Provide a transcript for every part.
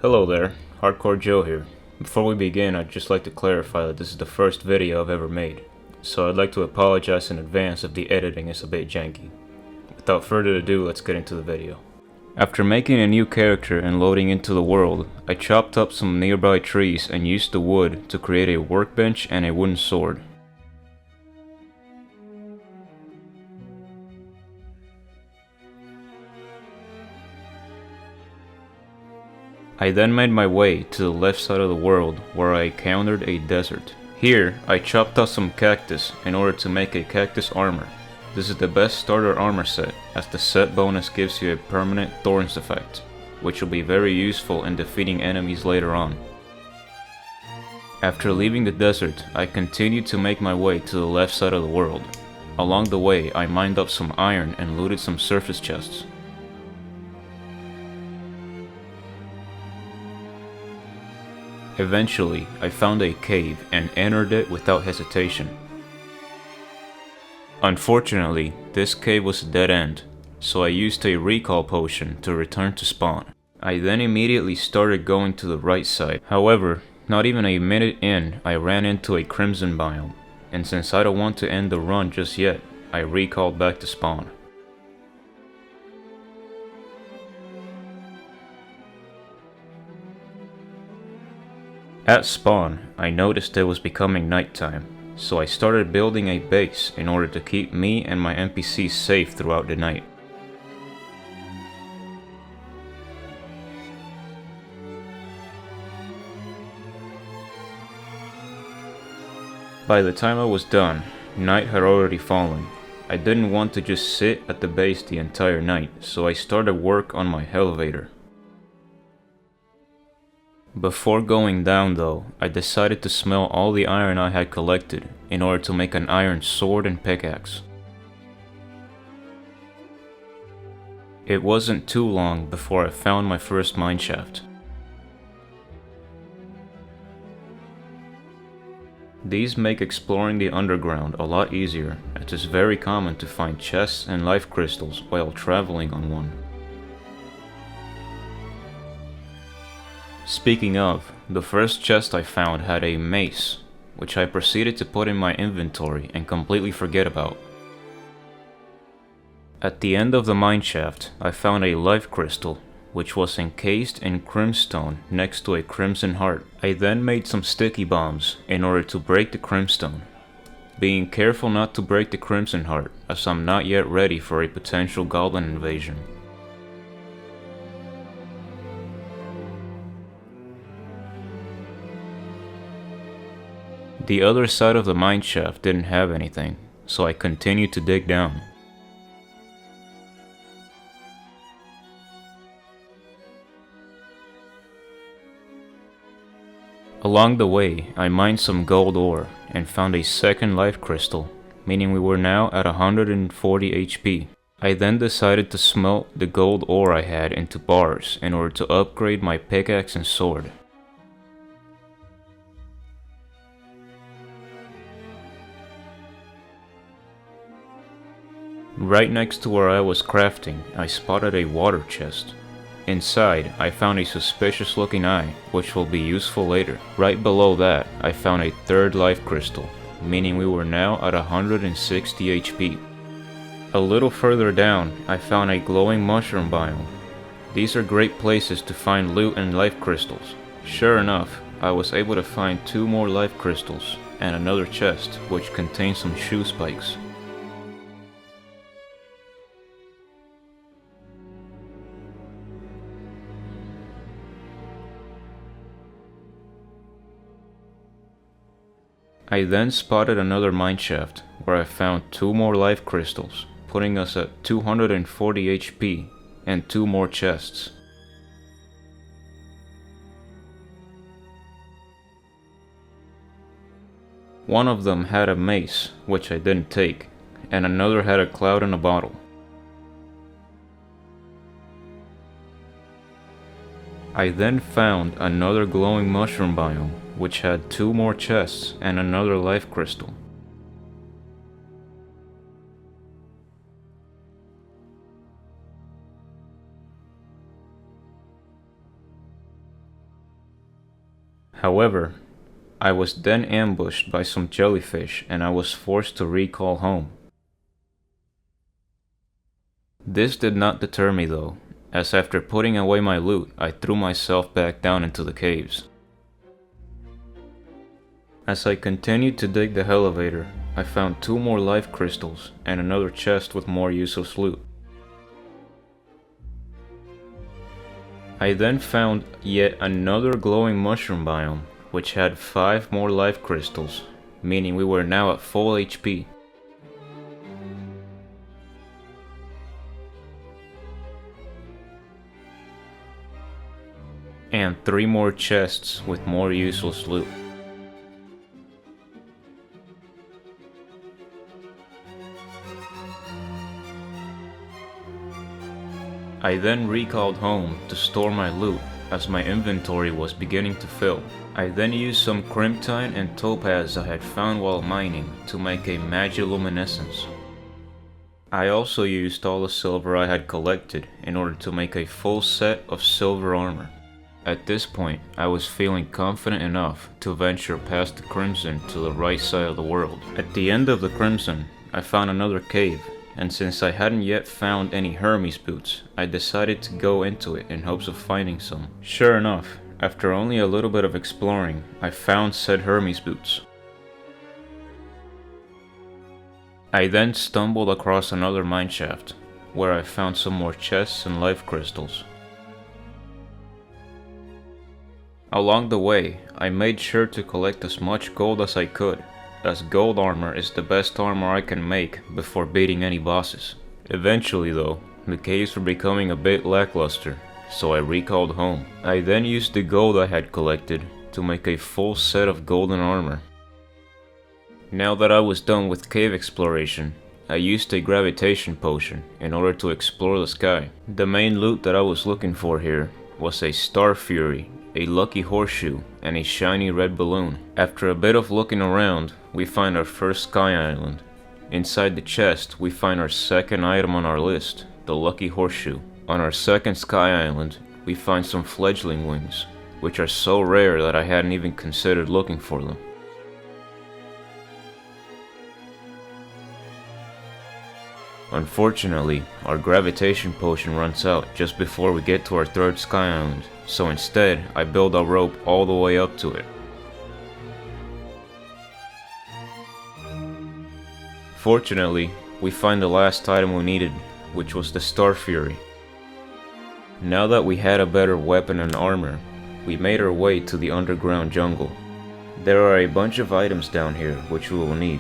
Hello there, Hardcore Joe here. Before we begin, I'd just like to clarify that this is the first video I've ever made, so I'd like to apologize in advance if the editing is a bit janky. Without further ado, let's get into the video. After making a new character and loading into the world, I chopped up some nearby trees and used the wood to create a workbench and a wooden sword. I then made my way to the left side of the world where I encountered a desert. Here, I chopped out some cactus in order to make a cactus armor. This is the best starter armor set, as the set bonus gives you a permanent thorns effect, which will be very useful in defeating enemies later on. After leaving the desert, I continued to make my way to the left side of the world. Along the way, I mined up some iron and looted some surface chests. Eventually, I found a cave and entered it without hesitation. Unfortunately, this cave was a dead end, so I used a recall potion to return to spawn. I then immediately started going to the right side. However, not even a minute in, I ran into a crimson biome, and since I don't want to end the run just yet, I recalled back to spawn. At spawn, I noticed it was becoming nighttime, so I started building a base in order to keep me and my NPCs safe throughout the night. By the time I was done, night had already fallen. I didn't want to just sit at the base the entire night, so I started work on my elevator. Before going down though, I decided to smell all the iron I had collected in order to make an iron sword and pickaxe. It wasn't too long before I found my first mineshaft. These make exploring the underground a lot easier, as it is very common to find chests and life crystals while traveling on one. Speaking of, the first chest I found had a mace, which I proceeded to put in my inventory and completely forget about. At the end of the mineshaft, I found a life crystal, which was encased in crimstone next to a crimson heart. I then made some sticky bombs in order to break the crimstone, being careful not to break the crimson heart, as I'm not yet ready for a potential goblin invasion. The other side of the mineshaft didn't have anything, so I continued to dig down. Along the way, I mined some gold ore and found a second life crystal, meaning we were now at 140 HP. I then decided to smelt the gold ore I had into bars in order to upgrade my pickaxe and sword. Right next to where I was crafting, I spotted a water chest. Inside, I found a suspicious looking eye, which will be useful later. Right below that, I found a third life crystal, meaning we were now at 160 HP. A little further down, I found a glowing mushroom biome. These are great places to find loot and life crystals. Sure enough, I was able to find 2 more life crystals, and another chest, which contains some shoe spikes. I then spotted another mineshaft, where I found 2 more life crystals, putting us at 240 HP, and 2 more chests. One of them had a mace, which I didn't take, and another had a cloud in a bottle. I then found another glowing mushroom biome, which had 2 more chests and another life crystal. However, I was then ambushed by some jellyfish and I was forced to recall home. This did not deter me though, as after putting away my loot, I threw myself back down into the caves. As I continued to dig the elevator, I found 2 more life crystals and another chest with more useless loot. I then found yet another glowing mushroom biome, which had 5 more life crystals, meaning we were now at full HP. And 3 more chests with more useless loot. I then recalled home to store my loot as my inventory was beginning to fill. I then used some crimtine and topaz I had found while mining to make a magiluminescence. I also used all the silver I had collected in order to make a full set of silver armor. At this point, I was feeling confident enough to venture past the Crimson to the right side of the world. At the end of the Crimson, I found another cave, and since I hadn't yet found any Hermes boots, I decided to go into it in hopes of finding some. Sure enough, after only a little bit of exploring, I found said Hermes boots. I then stumbled across another mineshaft, where I found some more chests and life crystals. Along the way, I made sure to collect as much gold as I could, as gold armor is the best armor I can make before beating any bosses. Eventually though, the caves were becoming a bit lackluster, so I recalled home. I then used the gold I had collected to make a full set of golden armor. Now that I was done with cave exploration, I used a gravitation potion in order to explore the sky. The main loot that I was looking for here was a Star Fury, a lucky horseshoe, and a shiny red balloon. After a bit of looking around, we find our first sky island. Inside the chest, we find our second item on our list, the lucky horseshoe. On our second sky island, we find some fledgling wings, which are so rare that I hadn't even considered looking for them. Unfortunately, our gravitation potion runs out just before we get to our third sky island, so instead I build a rope all the way up to it. Fortunately, we find the last item we needed, which was the Star Fury. Now that we had a better weapon and armor, we made our way to the underground jungle. There are a bunch of items down here which we will need.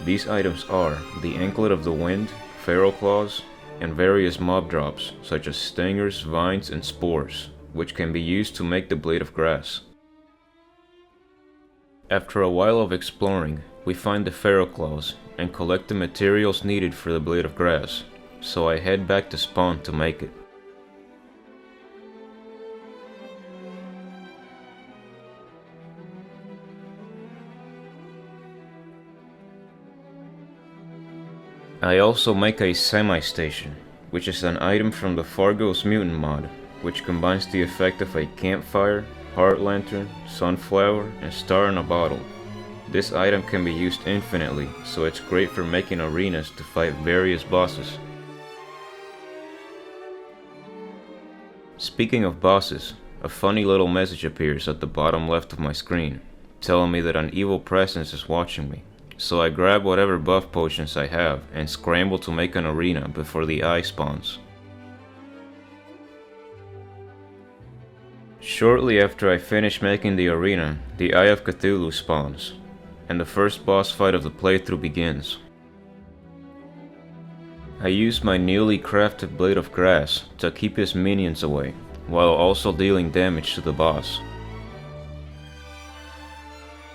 These items are the Anklet of the Wind, Feral Claws, and various mob drops such as stingers, vines, and spores, which can be used to make the Blade of Grass. After a while of exploring, we find the Feral Claws and collect the materials needed for the Blade of Grass, so I head back to spawn to make it. I also make a semi-station, which is an item from the Fargo's Mutant mod, which combines the effect of a campfire, heart lantern, sunflower, and star in a bottle. This item can be used infinitely, so it's great for making arenas to fight various bosses. Speaking of bosses, a funny little message appears at the bottom left of my screen, telling me that an evil presence is watching me. So I grab whatever buff potions I have and scramble to make an arena before the eye spawns. Shortly after I finish making the arena, the Eye of Cthulhu spawns, and the first boss fight of the playthrough begins. I use my newly crafted Blade of Grass to keep his minions away, while also dealing damage to the boss.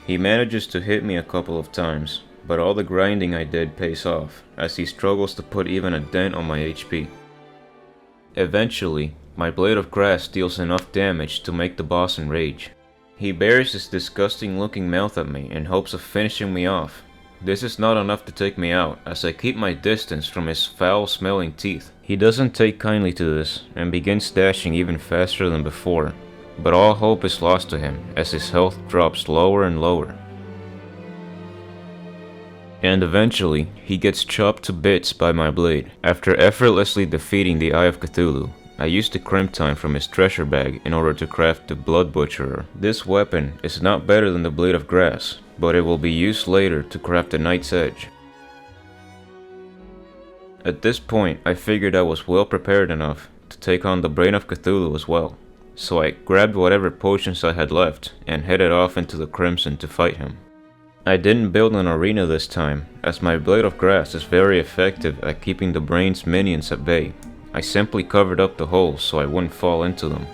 He manages to hit me a couple of times, but all the grinding I did pays off, as he struggles to put even a dent on my HP. Eventually, my Blade of Grass deals enough damage to make the boss enrage. He bares his disgusting looking mouth at me in hopes of finishing me off. This is not enough to take me out, as I keep my distance from his foul smelling teeth. He doesn't take kindly to this, and begins dashing even faster than before, but all hope is lost to him as his health drops lower and lower. And eventually, he gets chopped to bits by my blade. After effortlessly defeating the Eye of Cthulhu, I used the crimp time from his treasure bag in order to craft the Blood Butcherer. This weapon is not better than the Blade of Grass, but it will be used later to craft the Knight's Edge. At this point, I figured I was well prepared enough to take on the Brain of Cthulhu as well, so I grabbed whatever potions I had left and headed off into the Crimson to fight him. I didn't build an arena this time, as my Blade of Grass is very effective at keeping the Brain's minions at bay. I simply covered up the holes so I wouldn't fall into them.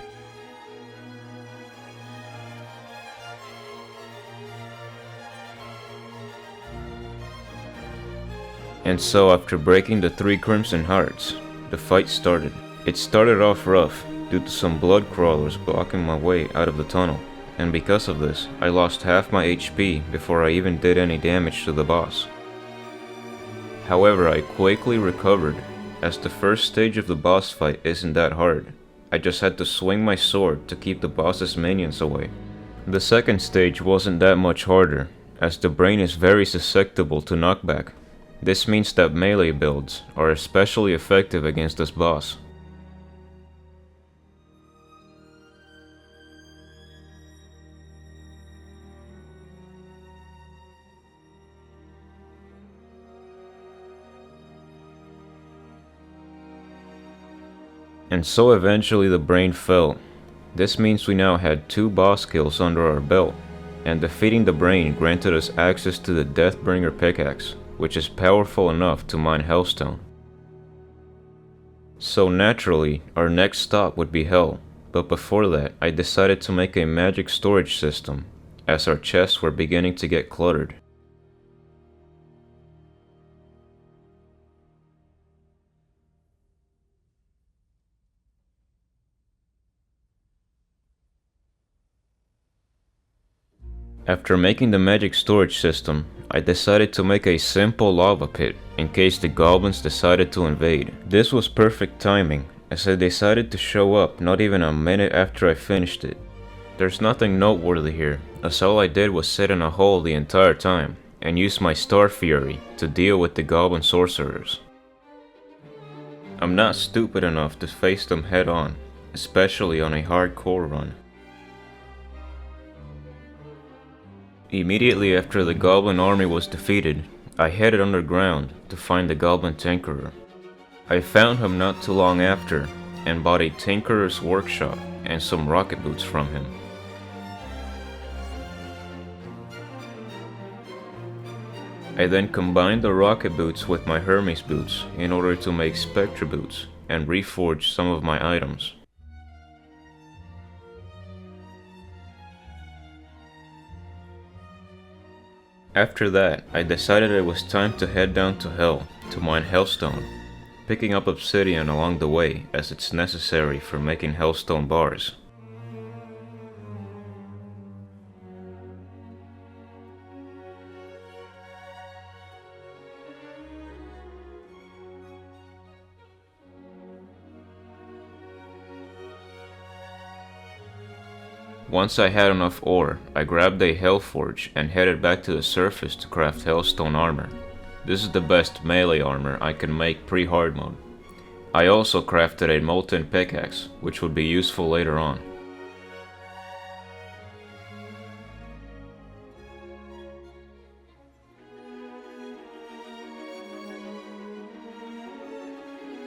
And so after breaking the 3 Crimson Hearts, the fight started. It started off rough due to some blood crawlers blocking my way out of the tunnel, and because of this, I lost half my HP before I even did any damage to the boss. However, I quickly recovered, as the first stage of the boss fight isn't that hard. I just had to swing my sword to keep the boss's minions away. The second stage wasn't that much harder, as the Brain is very susceptible to knockback. This means that melee builds are especially effective against this boss. And so eventually the Brain fell. This means we now had 2 boss kills under our belt, and defeating the Brain granted us access to the Deathbringer pickaxe, which is powerful enough to mine Hellstone. So naturally, our next stop would be Hell, but before that I decided to make a magic storage system, as our chests were beginning to get cluttered. After making the magic storage system, I decided to make a simple lava pit in case the goblins decided to invade. This was perfect timing, as they decided to show up not even a minute after I finished it. There's nothing noteworthy here, as all I did was sit in a hole the entire time, and use my Star Fury to deal with the goblin sorcerers. I'm not stupid enough to face them head on, especially on a hardcore run. Immediately after the goblin army was defeated, I headed underground to find the goblin tinkerer. I found him not too long after, and bought a tinkerer's workshop and some rocket boots from him. I then combined the rocket boots with my Hermes boots in order to make Spectre boots and reforged some of my items. After that, I decided it was time to head down to Hell to mine Hellstone, picking up obsidian along the way as it's necessary for making Hellstone bars. Once I had enough ore, I grabbed a Hellforge and headed back to the surface to craft Hellstone armor. This is the best melee armor I can make pre-hard mode. I also crafted a molten pickaxe, which would be useful later on.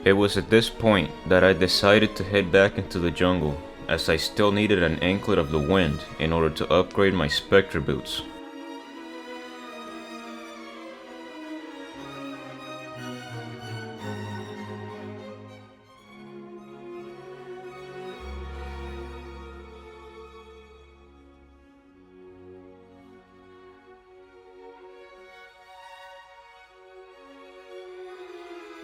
It was at this point that I decided to head back into the jungle, as I still needed an anklet of the wind in order to upgrade my Spectre boots.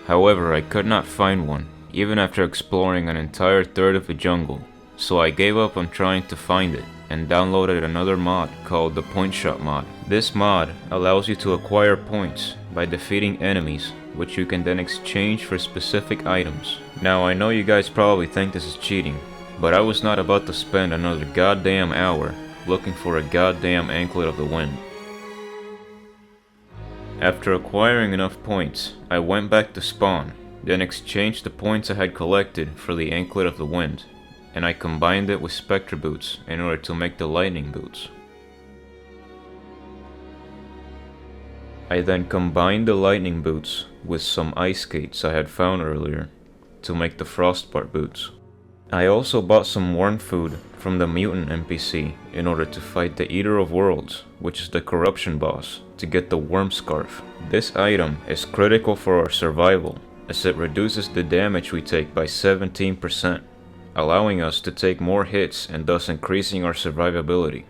However, I could not find one, even after exploring an entire third of the jungle. So I gave up on trying to find it and downloaded another mod called the Point Shot mod. This mod allows you to acquire points by defeating enemies, which you can then exchange for specific items. Now I know you guys probably think this is cheating, but I was not about to spend another goddamn hour looking for a goddamn anklet of the wind. After acquiring enough points, I went back to spawn, then exchanged the points I had collected for the anklet of the wind, and I combined it with Spectre boots in order to make the lightning boots. I then combined the lightning boots with some ice skates I had found earlier to make the frostbite boots. I also bought some worm food from the Mutant NPC in order to fight the Eater of Worlds, which is the corruption boss, to get the worm scarf. This item is critical for our survival, as it reduces the damage we take by 17%, allowing us to take more hits and thus increasing our survivability.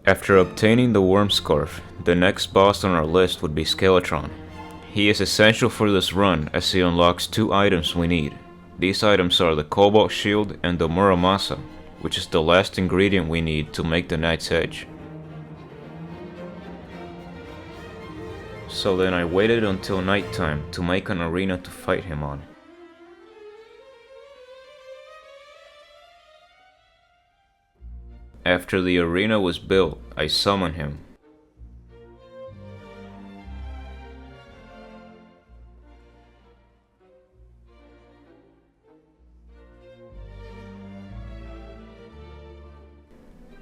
After obtaining the worm scarf, the next boss on our list would be Skeletron. He is essential for this run as he unlocks 2 items we need. These items are the Cobalt Shield and the Muramasa, which is the last ingredient we need to make the Knight's Edge. So then I waited until nighttime to make an arena to fight him on. After the arena was built, I summoned him.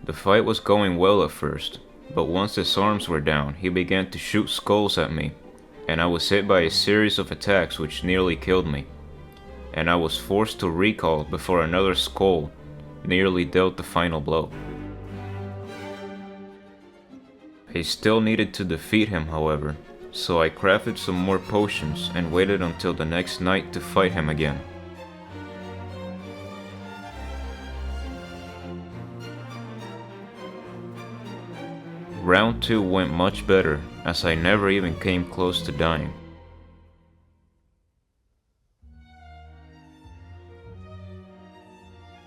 The fight was going well at first, but once his arms were down, he began to shoot skulls at me, and I was hit by a series of attacks which nearly killed me, and I was forced to recall before another skull nearly dealt the final blow. I still needed to defeat him, however, so I crafted some more potions and waited until the next night to fight him again. Round 2 went much better, as I never even came close to dying.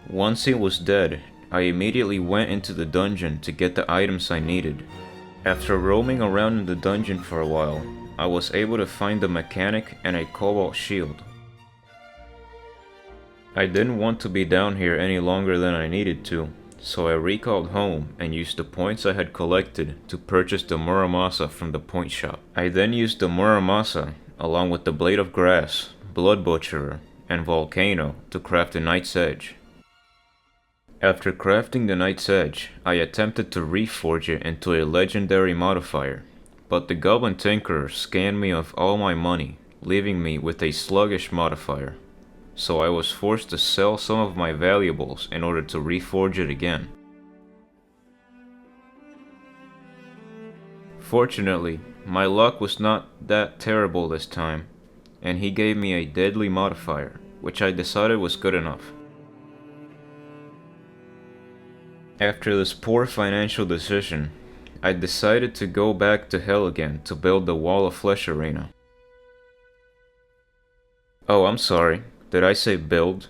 Once he was dead, I immediately went into the dungeon to get the items I needed. After roaming around in the dungeon for a while, I was able to find a mechanic and a cobalt shield. I didn't want to be down here any longer than I needed to, so I recalled home and used the points I had collected to purchase the Muramasa from the point shop. I then used the Muramasa along with the Blade of Grass, Blood Butcherer, and Volcano to craft the Knight's Edge. After crafting the Knight's Edge, I attempted to reforge it into a legendary modifier, but the Goblin Tinkerer scanned me of all my money, leaving me with a sluggish modifier, so I was forced to sell some of my valuables in order to reforge it again. Fortunately, my luck was not that terrible this time, and he gave me a deadly modifier, which I decided was good enough. After this poor financial decision, I decided to go back to hell again to build the Wall of Flesh arena. Oh, I'm sorry, did I say build?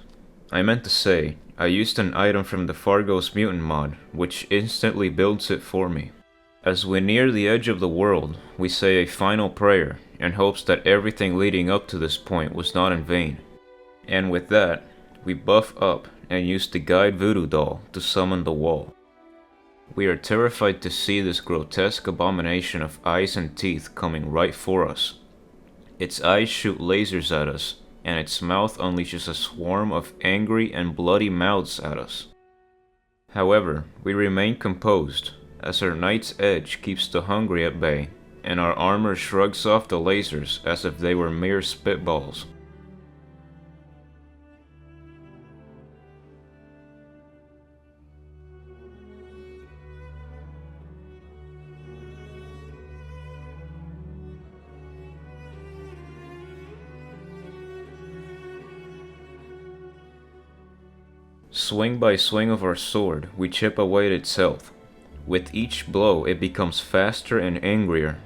I meant to say, I used an item from the Fargo's Mutant mod, which instantly builds it for me. As we near the edge of the world, we say a final prayer in hopes that everything leading up to this point was not in vain. And with that, we buff up and use the Guide Voodoo Doll to summon the wall. We are terrified to see this grotesque abomination of eyes and teeth coming right for us. Its eyes shoot lasers at us, and its mouth unleashes a swarm of angry and bloody mouths at us. However, we remain composed, as our Knight's Edge keeps the hungry at bay, and our armor shrugs off the lasers as if they were mere spitballs. Swing by swing of our sword, we chip away at its health. With each blow, it becomes faster and angrier.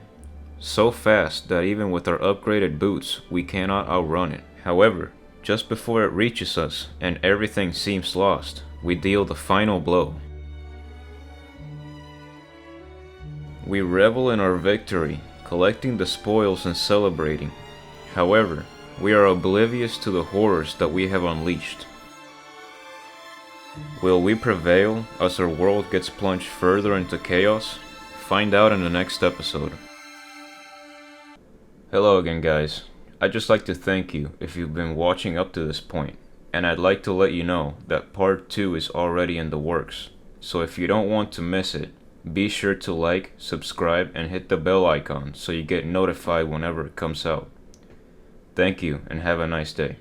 So fast that even with our upgraded boots, we cannot outrun it. However, just before it reaches us and everything seems lost, we deal the final blow. We revel in our victory, collecting the spoils and celebrating. However, We are oblivious to the horrors that we have unleashed. Will we prevail as our world gets plunged further into chaos? Find out in the next episode. Hello again, guys. I'd just like to thank you if you've been watching up to this point, and I'd like to let you know that part 2 is already in the works, so if you don't want to miss it, be sure to like, subscribe, and hit the bell icon so you get notified whenever it comes out. Thank you, and have a nice day.